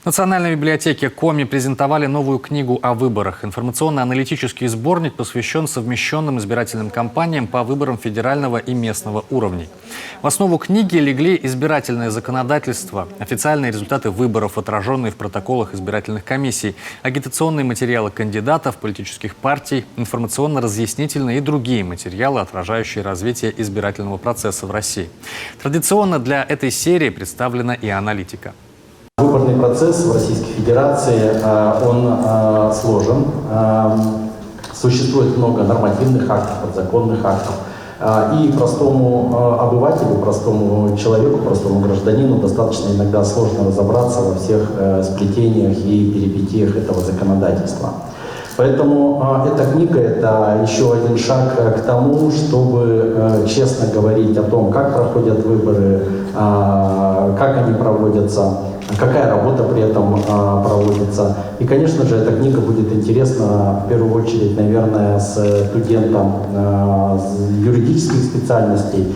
Национальной библиотеке Коми презентовали новую книгу о выборах. Информационно-аналитический сборник посвящен совмещенным избирательным кампаниям по выборам федерального и местного уровней. В основу книги легли избирательное законодательство, официальные результаты выборов, отраженные в протоколах избирательных комиссий, агитационные материалы кандидатов, политических партий, информационно-разъяснительные и другие материалы, отражающие развитие избирательного процесса в России. Традиционно для этой серии представлена и аналитика. Выборный процесс в Российской Федерации, он сложен. Существует много нормативных актов, подзаконных актов. И простому обывателю, простому человеку, простому гражданину достаточно иногда сложно разобраться во всех сплетениях и перипетиях этого законодательства. Поэтому эта книга – это еще один шаг к тому, чтобы честно говорить о том, как проходят выборы, как они проводятся, какая работа при этом проводится. И, конечно же, эта книга будет интересна в первую очередь, наверное, студентам юридических специальностей.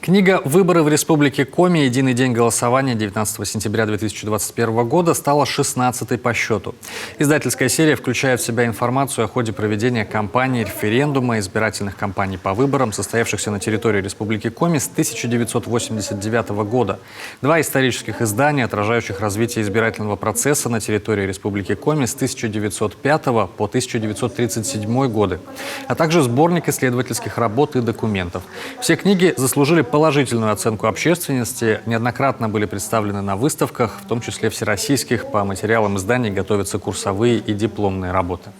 Книга «Выборы в Республике Коми. Единый день голосования» 19 сентября 2021 года стала 16-й по счету. Издательская серия включает в себя информацию о ходе проведения кампании, референдума, избирательных кампаний по выборам, состоявшихся на территории Республики Коми с 1989 года. Два исторических издания, отражающих развитие избирательного процесса на территории Республики Коми с 1905 по 1937 годы, а также сборник исследовательских работ и документов. Все книги заслужили положительную оценку общественности, неоднократно были представлены на выставках, в том числе всероссийских. По материалам изданий готовятся курсовые и дипломные работы.